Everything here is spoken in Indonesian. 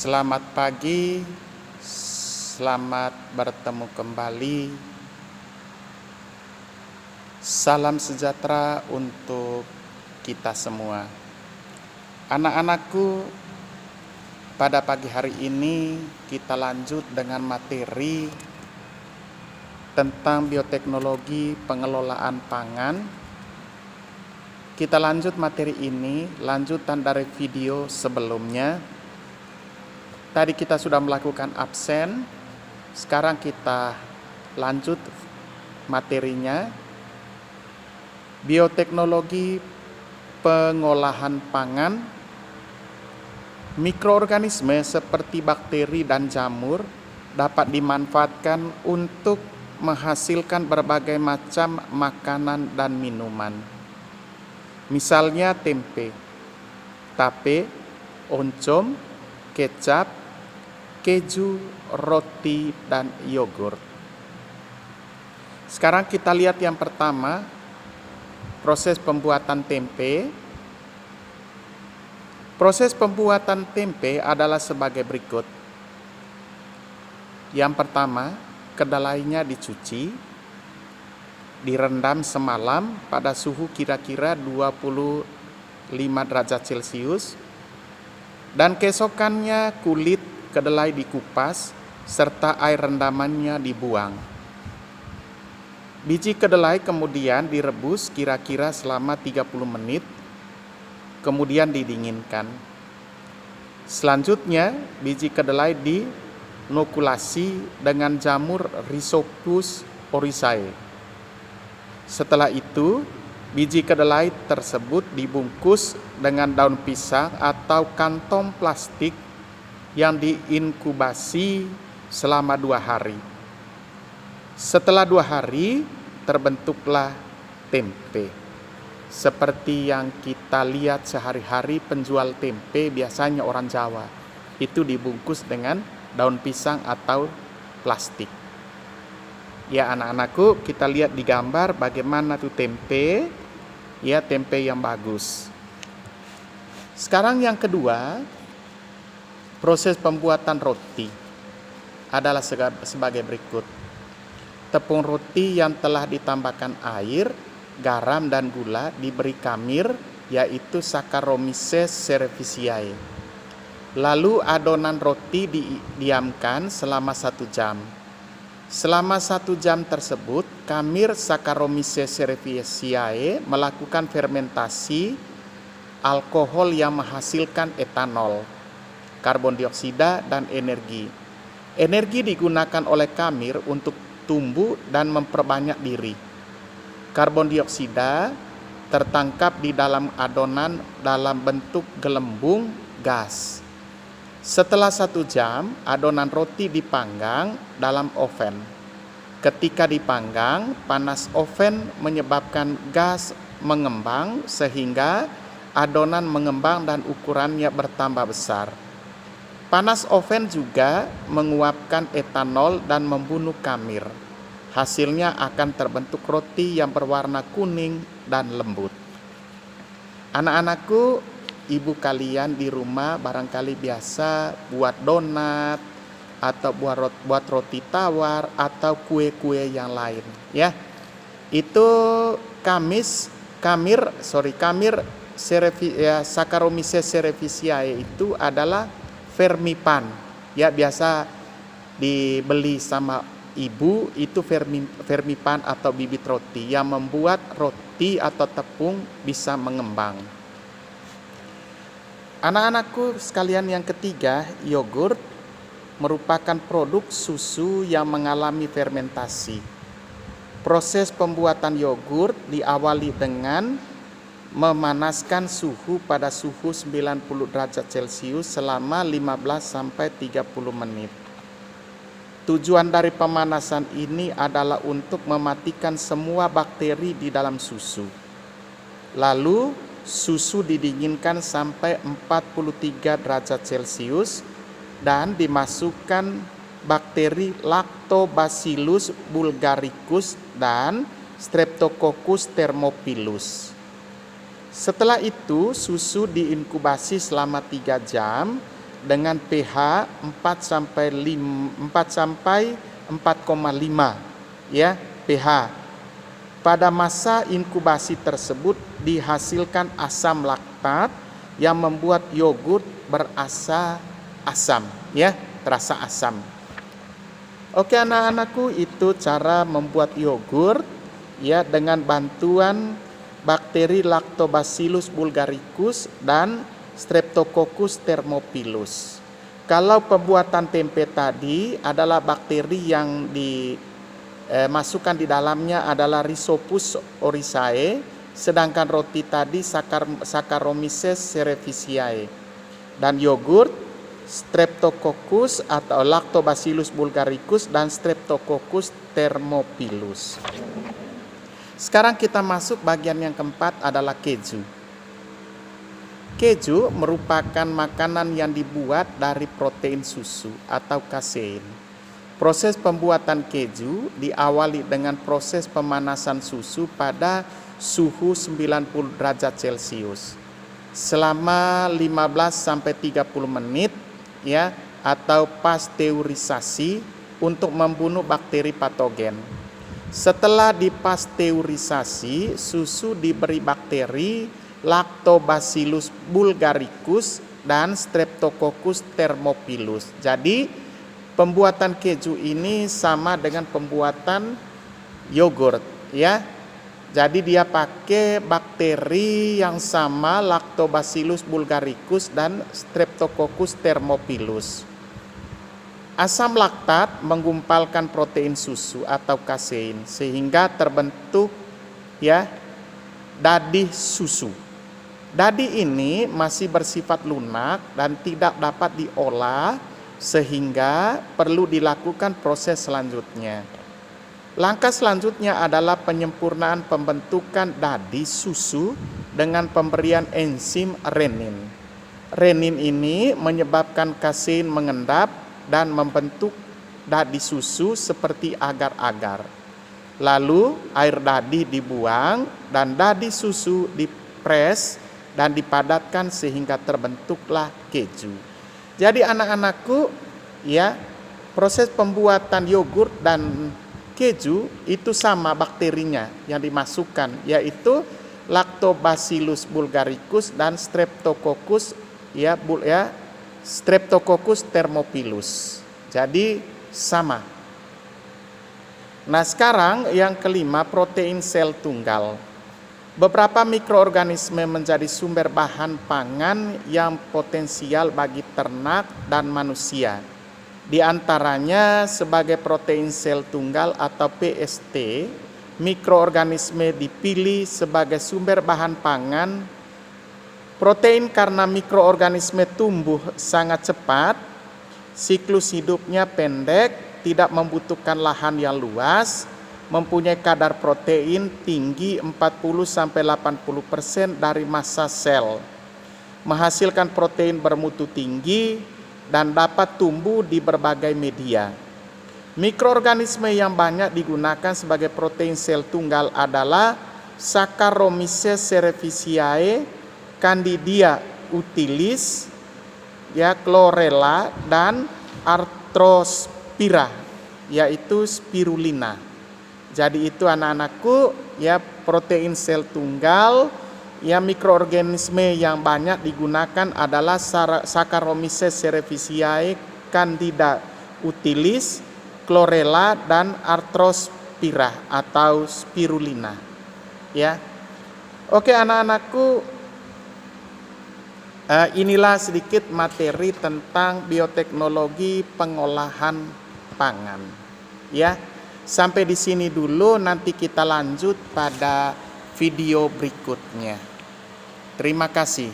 Selamat pagi, selamat bertemu kembali. Salam sejahtera untuk kita semua. Anak-anakku, pada pagi hari ini kita lanjut dengan materi tentang bioteknologi pengelolaan pangan. Kita lanjut materi ini, lanjutan dari video sebelumnya. Tadi kita sudah melakukan absen, sekarang kita lanjut materinya. Bioteknologi pengolahan pangan. Mikroorganisme seperti bakteri dan jamur dapat dimanfaatkan untuk menghasilkan berbagai macam makanan dan minuman. Misalnya tempe, tape, oncom, kecap, keju, roti, dan yogurt. Sekarang kita lihat yang pertama, proses pembuatan tempe. Proses pembuatan tempe adalah sebagai berikut. Yang pertama, kedelainya dicuci, direndam semalam pada suhu kira-kira 25 derajat Celcius, dan keesokannya kulit kedelai dikupas serta air rendamannya dibuang. Biji kedelai kemudian direbus kira-kira selama 30 menit, kemudian didinginkan. Selanjutnya, biji kedelai dinokulasi dengan jamur Rhizopus oryzae. Setelah itu, biji kedelai tersebut dibungkus dengan daun pisang atau kantong plastik yang diinkubasi selama 2 hari. Setelah 2 hari, terbentuklah tempe. Seperti yang kita lihat sehari-hari penjual tempe, biasanya orang Jawa, itu dibungkus dengan daun pisang atau plastik. Ya anak-anakku, kita lihat di gambar bagaimana tuh tempe, ya tempe yang bagus. Sekarang yang kedua, proses pembuatan roti adalah sebagai berikut. Tepung roti yang telah ditambahkan air, garam dan gula diberi kamir, yaitu Saccharomyces cerevisiae. Lalu adonan roti didiamkan selama 1 jam. Selama 1 jam tersebut, kamir Saccharomyces cerevisiae melakukan fermentasi alkohol yang menghasilkan etanol, karbon dioksida, dan energi. Energi digunakan oleh kamir untuk tumbuh dan memperbanyak diri. Karbon dioksida tertangkap di dalam adonan dalam bentuk gelembung gas. Setelah 1 jam, adonan roti dipanggang dalam oven. Ketika dipanggang, panas oven menyebabkan gas mengembang sehingga adonan mengembang dan ukurannya bertambah besar. Panas oven juga menguapkan etanol dan membunuh kamir. Hasilnya akan terbentuk roti yang berwarna kuning dan lembut. Anak-anakku, ibu kalian di rumah barangkali biasa buat donat atau buat roti tawar atau kue-kue yang lain, ya. Itu kamir Saccharomyces cerevisiae itu adalah vermipan, ya, biasa dibeli sama ibu, itu vermipan atau bibit roti yang membuat roti atau tepung bisa mengembang. Anak-anakku sekalian, yang ketiga, yogurt merupakan produk susu yang mengalami fermentasi. Proses pembuatan yogurt diawali dengan memanaskan suhu pada suhu 90 derajat Celcius selama 15-30 menit. Tujuan dari pemanasan ini adalah untuk mematikan semua bakteri di dalam susu. Lalu susu didinginkan sampai 43 derajat Celcius dan dimasukkan bakteri Lactobacillus bulgaricus dan Streptococcus thermophilus. Setelah itu, susu diinkubasi selama 3 jam dengan pH 4 sampai 4,5 ya pH. Pada masa inkubasi tersebut dihasilkan asam laktat yang membuat yogurt berasa asam ya, terasa asam. Oke anak-anakku, itu cara membuat yogurt ya dengan bantuan bakteri Lactobacillus bulgaricus dan Streptococcus thermophilus. Kalau pembuatan tempe tadi adalah bakteri yang dimasukkan di dalamnya adalah Rhizopus oryzae, sedangkan roti tadi Saccharomyces cerevisiae. Dan yogurt Streptococcus atau Lactobacillus bulgaricus dan Streptococcus thermophilus. Sekarang kita masuk bagian yang keempat adalah keju. Keju merupakan makanan yang dibuat dari protein susu atau kasein. Proses pembuatan keju diawali dengan proses pemanasan susu pada suhu 90 derajat Celcius selama 15 sampai 30 menit ya, atau pasteurisasi untuk membunuh bakteri patogen. Setelah dipasteurisasi, susu diberi bakteri Lactobacillus bulgaricus dan Streptococcus thermophilus. Jadi pembuatan keju ini sama dengan pembuatan yogurt ya. Jadi dia pakai bakteri yang sama, Lactobacillus bulgaricus dan Streptococcus thermophilus. Asam laktat menggumpalkan protein susu atau kasein sehingga terbentuk ya dadih susu. Dadih ini masih bersifat lunak dan tidak dapat diolah sehingga perlu dilakukan proses selanjutnya. Langkah selanjutnya adalah penyempurnaan pembentukan dadih susu dengan pemberian enzim renin. Renin ini menyebabkan kasein mengendap dan membentuk dadih susu seperti agar-agar. Lalu air dadih dibuang dan dadih susu dipres dan dipadatkan sehingga terbentuklah keju. Jadi anak-anakku ya, proses pembuatan yogurt dan keju itu sama bakterinya yang dimasukkan, yaitu Lactobacillus bulgaricus dan Streptococcus Streptococcus thermophilus. Jadi sama. Nah, sekarang yang kelima, protein sel tunggal. Beberapa mikroorganisme menjadi sumber bahan pangan yang potensial bagi ternak dan manusia. Di antaranya sebagai protein sel tunggal atau PST, mikroorganisme dipilih sebagai sumber bahan pangan. Protein karena mikroorganisme tumbuh sangat cepat, siklus hidupnya pendek, tidak membutuhkan lahan yang luas, mempunyai kadar protein tinggi 40-80% dari massa sel, menghasilkan protein bermutu tinggi, dan dapat tumbuh di berbagai media. Mikroorganisme yang banyak digunakan sebagai protein sel tunggal adalah Saccharomyces cerevisiae, Candida utilis, Chlorella, dan Arthrospira, yaitu spirulina. Jadi itu anak-anakku ya, protein sel tunggal. Ya, mikroorganisme yang banyak digunakan adalah Saccharomyces cerevisiae, Candida utilis, Chlorella, dan Arthrospira atau spirulina. Ya, oke anak-anakku, inilah sedikit materi tentang bioteknologi pengolahan pangan. Ya, sampai di sini dulu. Nanti kita lanjut pada video berikutnya. Terima kasih.